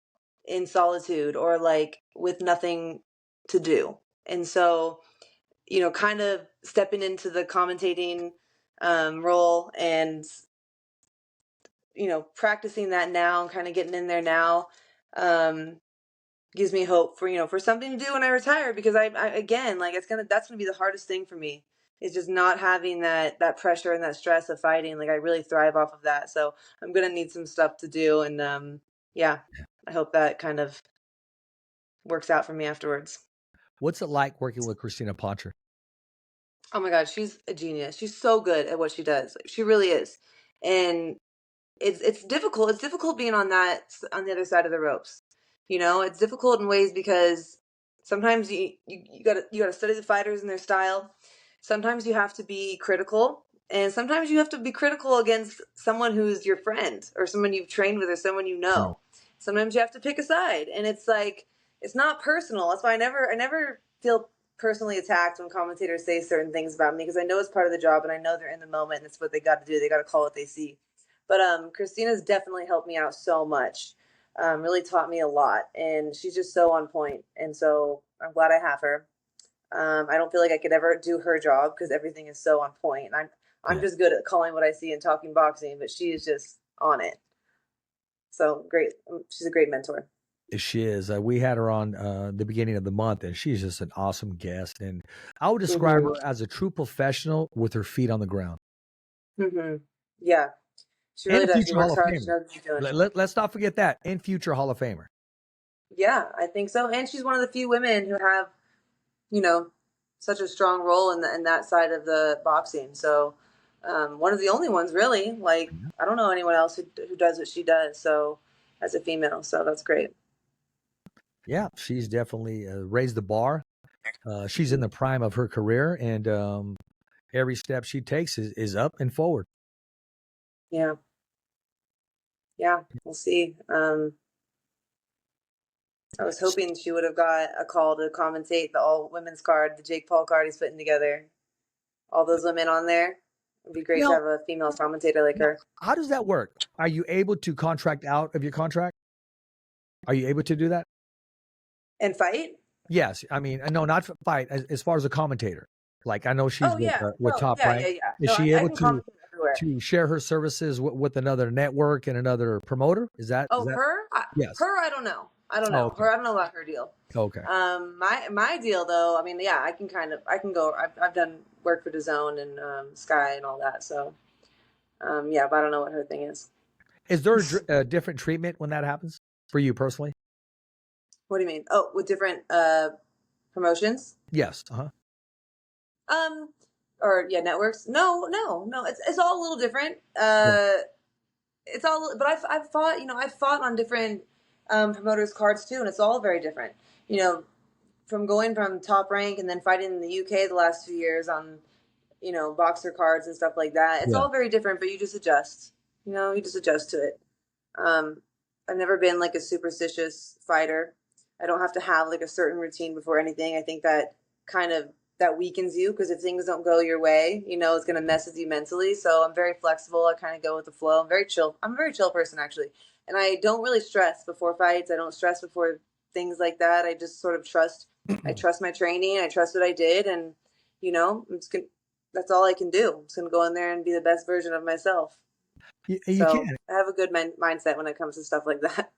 in solitude or like with nothing to do. And so, you know, kind of stepping into the commentating role and, you know, practicing that now and kind of getting in there now gives me hope for, you know, for something to do when I retire, because I again, like that's going to be the hardest thing for me, is just not having that pressure and that stress of fighting. Like I really thrive off of that. So I'm going to need some stuff to do. And yeah, I hope that kind of works out for me afterwards. What's it like working with Christina Poncher? Oh my God, she's a genius. She's so good at what she does. She really is. And it's difficult. It's difficult being on the other side of the ropes. You know, it's difficult in ways because sometimes you gotta study the fighters and their style. Sometimes you have to be critical, and sometimes you have to be critical against someone who's your friend or someone you've trained with or someone you Right. know. Sometimes you have to pick a side, and it's like it's not personal. That's why I never feel personally attacked when commentators say certain things about me because I know it's part of the job and I know they're in the moment and it's what they got to do. They got to call what they see. But Christina's definitely helped me out so much. Really taught me a lot, and she's just so on point. And so I'm glad I have her. I don't feel like I could ever do her job because everything is so on point. And I'm Yeah. just good at calling what I see and talking boxing, but she is just on it. So great. She's a great mentor. She is. We had her on the beginning of the month, and she's just an awesome guest. And I would describe her as a true professional with her feet on the ground. Yeah, she And really a does. She future Hall works of hard. She Famer. knows what she's doing. Let's not forget that. And future Hall of Famer. Yeah, I think so. And she's one of the few women who have, you know, such a strong role in that side of the boxing. So one of the only ones really. Like I don't know anyone else who does what she does. So as a female, so that's great. Yeah, she's definitely raised the bar. She's in the prime of her career, and every step she takes is up and forward. Yeah, we'll see. I was hoping she would have got a call to commentate the all women's card, the Jake Paul card he's putting together. All those women on there. It'd be great to have a female commentator like her. How does that work? Are you able to contract out of your contract? Are you able to do that? And fight? Yes. I mean, no, not fight. As far as a commentator, like I know she's with Top Rank. Yeah. Is No, she I able can commentate everywhere. to share her services with another network and another promoter? Is that? Her? Yes. Her, I don't know. Oh, okay. Her, I don't know about her deal. Okay. My deal though. I mean, yeah, I can go. I've done work for DAZN and Sky and all that. So, yeah, but I don't know what her thing is. Is there a different treatment when that happens for you personally? What do you mean? Oh, with different promotions? Yes. Or yeah, networks? No. It's all a little different. It's all, but I've fought on different promoters' cards too, and it's all very different. You know, from going from Top Rank and then fighting in the UK the last few years on, you know, boxer cards and stuff like that. It's all very different, but you just adjust. You know, you just adjust to it. I've never been like a superstitious fighter. I don't have to have like a certain routine before anything. I think that that weakens you because if things don't go your way, you know, it's going to mess with you mentally. So I'm very flexible. I kind of go with the flow. I'm very chill. I'm a very chill person actually. And I don't really stress before fights. I don't stress before things like that. I just sort of trust. I trust my training. I trust what I did. And, you know, that's all I can do. I'm just going to go in there and be the best version of myself. You can. I have a good mindset when it comes to stuff like that.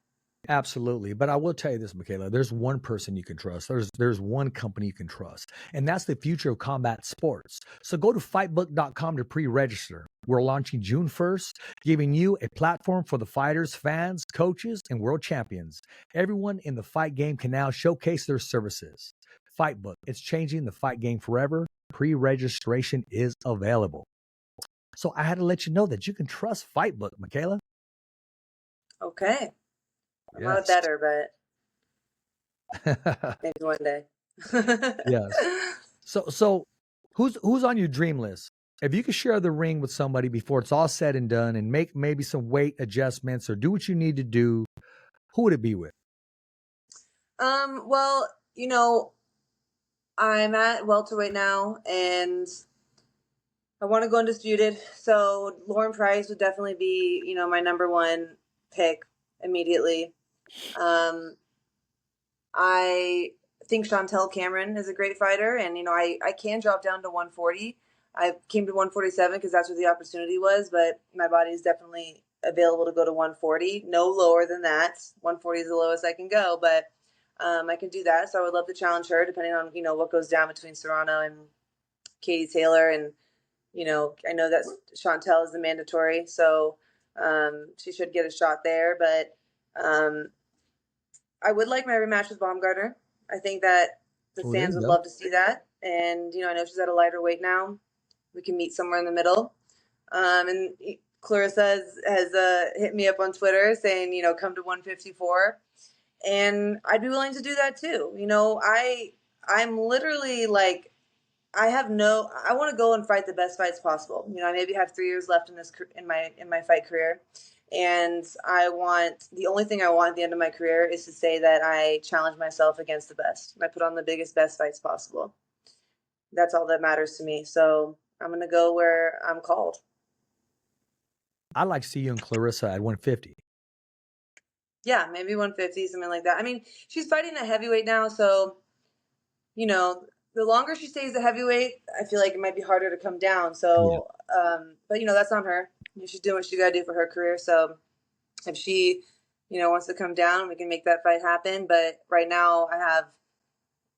Absolutely. But I will tell you this, Mikaela, there's one person you can trust. There's one company you can trust, and that's the future of combat sports. So go to fightbook.com to pre-register. We're launching June 1st, giving you a platform for the fighters, fans, coaches, and world champions. Everyone in the fight game can now showcase their services. FIGHTBOOK, it's changing the fight game forever. Pre-registration is available. So I had to let you know that you can trust FIGHTBOOK, Mikaela. Okay. I'm not a better, but maybe one day. Yes. So who's on your dream list? If you could share the ring with somebody before it's all said and done and make maybe some weight adjustments or do what you need to do, who would it be with? Well, you know, I'm at welterweight now and I want to go undisputed. So Lauren Price would definitely be, you know, my number one pick immediately. I think Chantel Cameron is a great fighter, and you know I can drop down to 140. I came to 147 because that's where the opportunity was, but my body is definitely available to go to 140. No lower than that. 140 is the lowest I can go, but I can do that. So I would love to challenge her, depending on you know what goes down between Serrano and Katie Taylor, and you know I know that Chantel is the mandatory, so she should get a shot there, but. I would like my rematch with Baumgartner. I think that the fans would love to see that. And, you know, I know she's at a lighter weight now. We can meet somewhere in the middle. And Clarissa has hit me up on Twitter saying, you know, come to 154, and I'd be willing to do that too. You know, I'm literally like, I want to go and fight the best fights possible. You know, I maybe have 3 years left in my fight career, and the only thing I want at the end of my career is to say that I challenge myself against the best. I put on the biggest, best fights possible. That's all that matters to me. So I'm gonna go where I'm called. I'd like to see you and Clarissa at 150. Yeah, maybe 150, something like that. I mean, she's fighting at heavyweight now, so, you know, the longer she stays at heavyweight, I feel like it might be harder to come down. So, but, you know, that's on her. She's doing what she got to do for her career. So if she, you know, wants to come down, we can make that fight happen. But right now I have,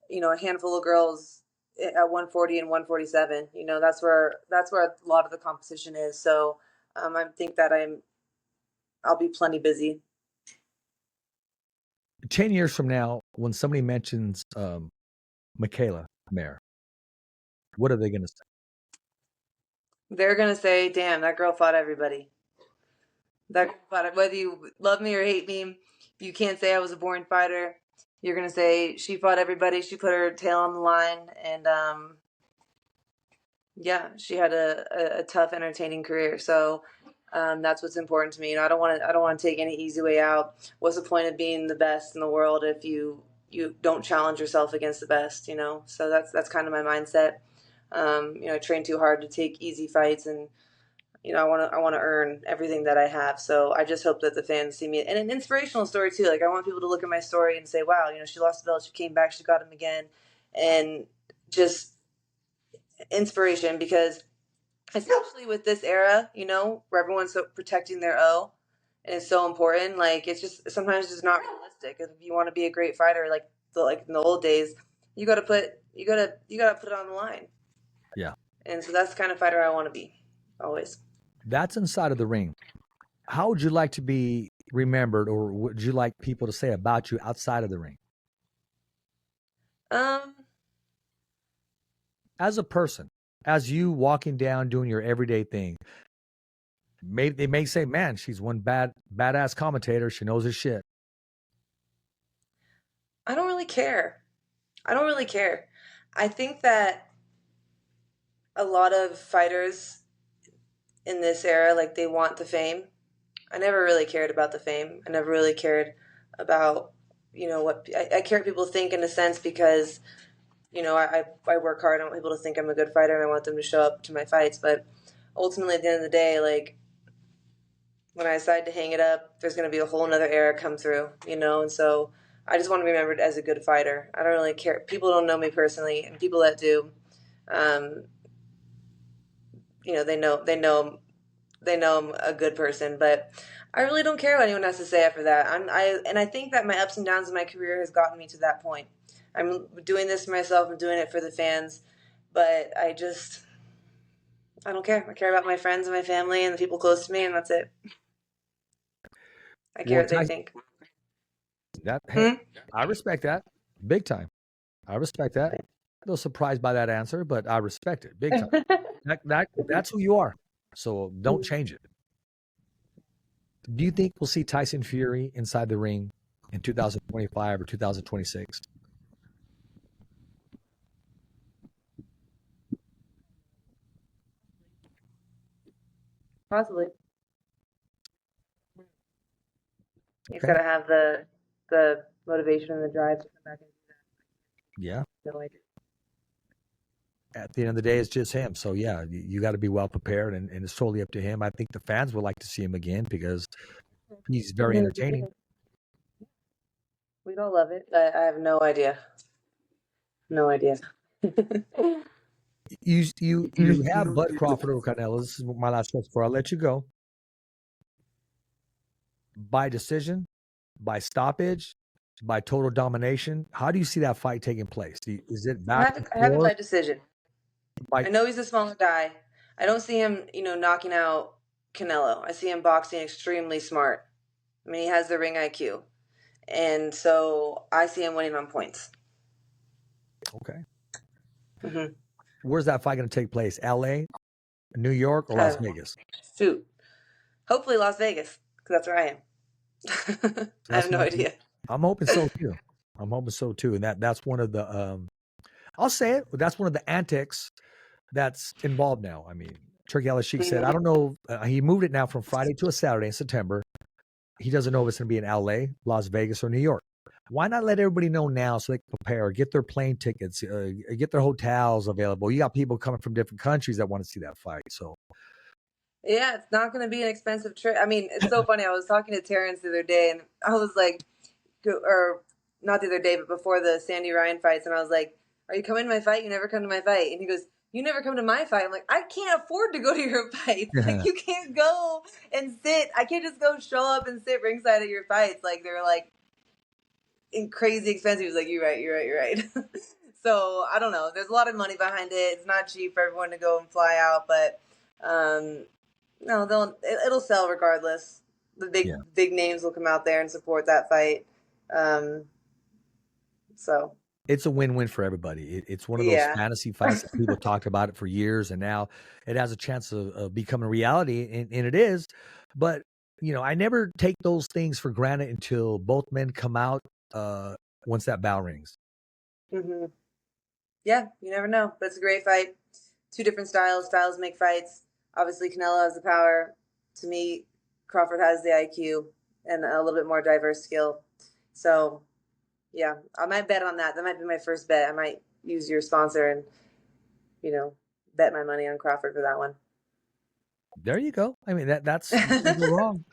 you know, a handful of girls at 140 and 147. You know, that's where a lot of the competition is. So I think that I'll be plenty busy. 10 years from now, when somebody mentions Mikaela Mayer, what are they going to say? They're going to say, damn, that girl fought everybody. Whether you love me or hate me, you can't say I was a boring fighter. You're going to say she fought everybody. She put her tail on the line. And, yeah, she had a tough, entertaining career. So that's what's important to me. You know, I don't want to take any easy way out. What's the point of being the best in the world if you don't challenge yourself against the best, you know? So that's kind of my mindset. You know, I train too hard to take easy fights, and, you know, I want to earn everything that I have. So I just hope that the fans see me, and an inspirational story too. Like, I want people to look at my story and say, wow, you know, she lost the belt, she came back, she got him again, and just inspiration, because especially with this era, you know, where everyone's so protecting their O, and it's so important. Like, it's just sometimes just not realistic. If you want to be a great fighter, like in the old days, you got to put it on the line. Yeah. And so that's the kind of fighter I want to be, always. That's inside of the ring. How would you like to be remembered, or would you like people to say about you outside of the ring? As a person, as you walking down doing your everyday thing, they may say, man, she's one badass commentator. She knows her shit. I don't really care. I think that a lot of fighters in this era, like, they want the fame. I never really cared about the fame. I never really cared about, you know, what I care what people think, in a sense, because, you know, I work hard. I want people to think I'm a good fighter, and I want them to show up to my fights. But ultimately, at the end of the day, like, when I decide to hang it up, there's going to be a whole nother era come through, you know? And so I just want to be remembered as a good fighter. I don't really care. People don't know me personally, and people that do, you know, they know I'm a good person, but I really don't care what anyone has to say after that. I think that my ups and downs in my career has gotten me to that point. I'm doing this for myself. I'm doing it for the fans, but I don't care. I care about my friends and my family and the people close to me, and that's it. I care what they think. I respect that big time. I respect that. I'm a little surprised by that answer, but I respect it big time. That's who you are. So don't change it. Do you think we'll see Tyson Fury inside the ring in 2025 or 2026? Possibly. He's got to have the motivation and the drive to come back and do that. Yeah. No idea. At the end of the day, it's just him. So, yeah, you got to be well prepared, and it's totally up to him. I think the fans would like to see him again because he's very entertaining. We'd all love it. I have no idea. No idea. You have Bud Crawford or Canelo. This is my last question before I let you go. By decision, by stoppage, by total domination, how do you see that fight taking place? Is it back? I have it by decision. I know he's a smaller guy. I don't see him, you know, knocking out Canelo. I see him boxing extremely smart. I mean, he has the ring IQ. And so I see him winning on points. Okay. Mm-hmm. Where's that fight going to take place? LA, New York, or Las Vegas? Shoot. Hopefully Las Vegas, because that's where I am. I have no idea. I'm hoping so too. I'm hoping so too. And that's one of the I'll say it, but that's one of the antics that's involved now. I mean, Turkey Al Sheikh said, I don't know. He moved it now from Friday to a Saturday in September. He doesn't know if it's going to be in LA, Las Vegas, or New York. Why not let everybody know now so they can prepare, get their plane tickets, get their hotels available? You got people coming from different countries that want to see that fight. So, yeah, it's not going to be an expensive trip. I mean, it's so funny. I was talking to Terrence the other day, and I was like, or not the other day, but before the Sandy Ryan fights, and I was like, are you coming to my fight? You never come to my fight. And he goes, you never come to my fight. I'm like, I can't afford to go to your fights. Like, you can't go and sit. I can't just go show up and sit ringside at your fights. Like, they're like crazy expensive. He's like, you're right. So I don't know. There's a lot of money behind it. It's not cheap for everyone to go and fly out, but no, it'll sell regardless. The big names will come out there and support that fight. So it's a win-win for everybody. It's one of those fantasy fights that people talked about it for years, and now it has a chance of becoming a reality, and it is. But, you know, I never take those things for granted until both men come out once that bell rings. Mm-hmm. Yeah, you never know. But it's a great fight. Two different styles. Styles make fights. Obviously, Canelo has the power. To me, Crawford has the IQ and a little bit more diverse skill. So, yeah, I might bet on that. That might be my first bet. I might use your sponsor and, you know, bet my money on Crawford for that one. There you go. I mean, that's wrong.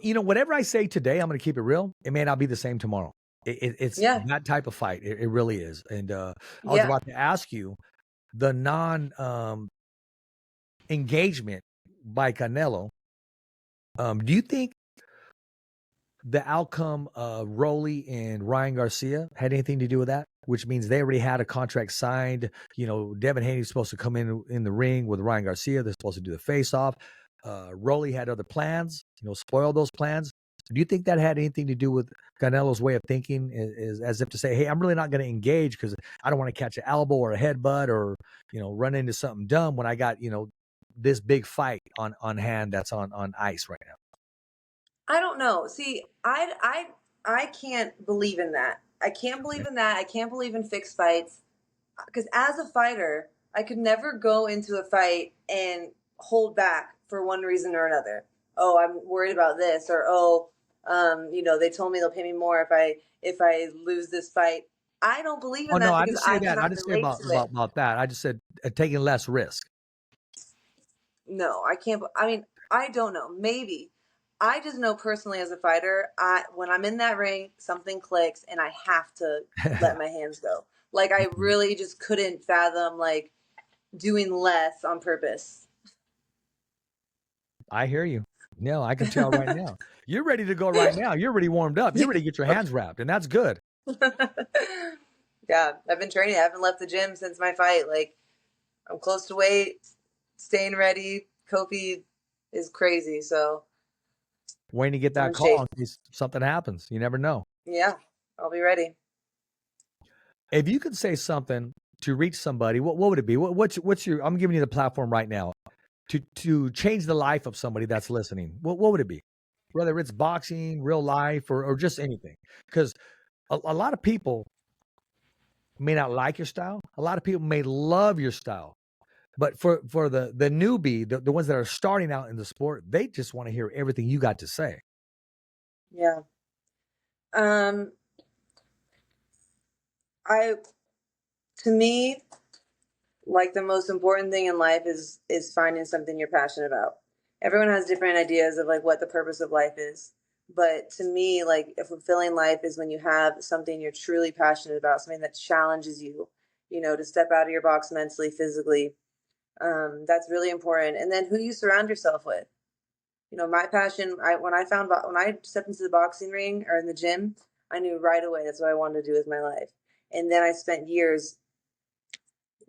You know, whatever I say today, I'm going to keep it real. It may not be the same tomorrow. It's that type of fight. It really is. And I was about to ask you, the engagement by Canelo. Do you think the outcome of Rolly and Ryan Garcia had anything to do with that? Which means they already had a contract signed. You know, Devin Haney's supposed to come in the ring with Ryan Garcia. They're supposed to do the face-off. Rolly had other plans, you know, spoil those plans. Do you think that had anything to do with Canelo's way of thinking, is as if to say, hey, I'm really not going to engage because I don't want to catch an elbow or a headbutt or, you know, run into something dumb when I got, you know, this big fight on hand that's on ice right now? I don't know. See, I can't believe in that. I can't believe in that. I can't believe in fixed fights because as a fighter, I could never go into a fight and hold back for one reason or another. Oh, I'm worried about this, or you know, they told me they'll pay me more if I lose this fight. I don't believe in that. No, I because didn't say that. I cannot didn't say relate to it. about that. I just said taking less risk. No, I can't. I mean, I don't know. Maybe. I just know personally as a fighter, when I'm in that ring, something clicks and I have to let my hands go. Like, I really just couldn't fathom, like, doing less on purpose. I hear you. No, I can tell right now. You're ready to go right now. You're already warmed up. You're ready to get your hands wrapped, and that's good. Yeah, I've been training. I haven't left the gym since my fight. Like, I'm close to weight, staying ready. Kofi is crazy, so. Waiting to get that call in case something happens. You never know. Yeah, I'll be ready. If you could say something to reach somebody, what would it be? What's your? I'm giving you the platform right now to change the life of somebody that's listening. What would it be? Whether it's boxing, real life, or just anything. Because a lot of people may not like your style. A lot of people may love your style. But for the newbie, the ones that are starting out in the sport, they just want to hear everything you got to say. Yeah. To me, like, the most important thing in life is finding something you're passionate about. Everyone has different ideas of, like, what the purpose of life is. But to me, like, a fulfilling life is when you have something you're truly passionate about, something that challenges you, you know, to step out of your box mentally, physically. That's really important. And then who you surround yourself with. You know, my passion, when I stepped into the boxing ring or in the gym, I knew right away that's what I wanted to do with my life. And then I spent years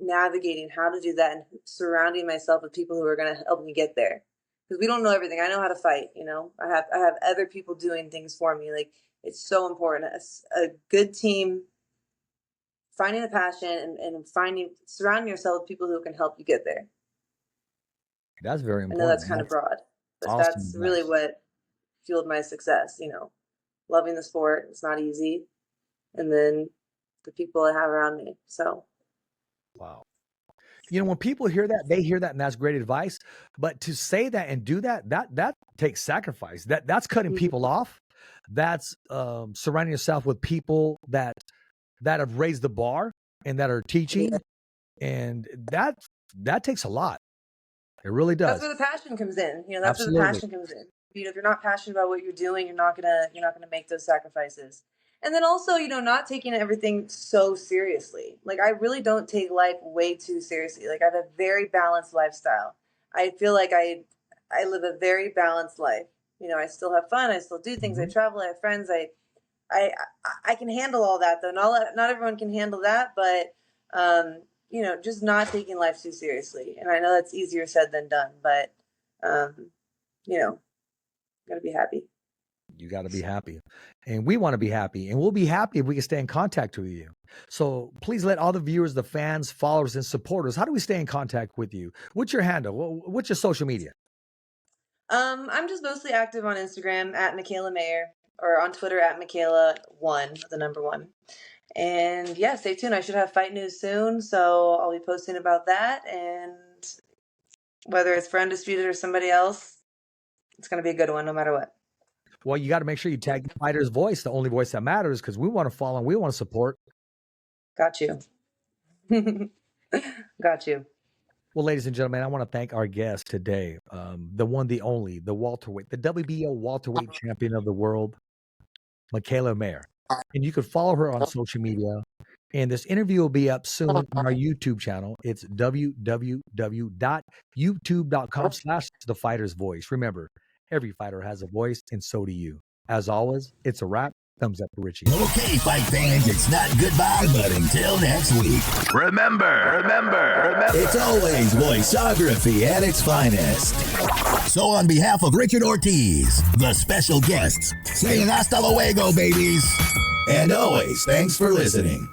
navigating how to do that and surrounding myself with people who are going to help me get there. Because we don't know everything. I know how to fight, you know. I have other people doing things for me. Like, it's so important. A good team, finding a passion and surrounding yourself with people who can help you get there. That's very important. I know that's kind of broad. But Awesome. that's really what fueled my success, you know, loving the sport. It's not easy. And then the people I have around me. So. Wow. You know, when people hear that, they hear that, and that's great advice. But to say that and do that, that takes sacrifice. That's cutting people off. That's surrounding yourself with people that have raised the bar and that are teaching. Yeah. And that takes a lot. It really does. That's where the passion comes in. You know, that's Absolutely. where the passion comes in. You know, if you're not passionate about what you're doing, you're not gonna make those sacrifices. And then also, you know, not taking everything so seriously. Like, I really don't take life way too seriously. Like, I have a very balanced lifestyle. I feel like I live a very balanced life. You know, I still have fun. I still do things. I travel. I have friends. I can handle all that, though. Not everyone can handle that, but you know, just not taking life too seriously. And I know that's easier said than done, but you know, gotta be happy. You got to be happy. And we want to be happy. And we'll be happy if we can stay in contact with you. So please let all the viewers, the fans, followers, and supporters, how do we stay in contact with you? What's your handle? What's your social media? I'm just mostly active on Instagram at Mikaela Mayer, or on Twitter at Mikaela1, the number 1. And yeah, stay tuned. I should have fight news soon, so I'll be posting about that. And whether it's for Undisputed or somebody else, it's going to be a good one no matter what. Well, you got to make sure you tag the Fighter's Voice, the only voice that matters, because we want to follow and we want to support. Got you. Got you. Well, ladies and gentlemen, I want to thank our guest today, the one, the only, the welterweight, the WBO welterweight champion of the world, Mikaela Mayer. And you can follow her on social media. And this interview will be up soon on our YouTube channel. It's www.youtube.com/thefightersvoice. Remember, every fighter has a voice, and so do you. As always, it's a wrap. Thumbs up for Richie. Okay, fight fans, it's not goodbye, but until next week. Remember, it's always voiceography at its finest. So on behalf of Richard Ortiz, the special guests, saying hasta luego, babies. And always, thanks for listening.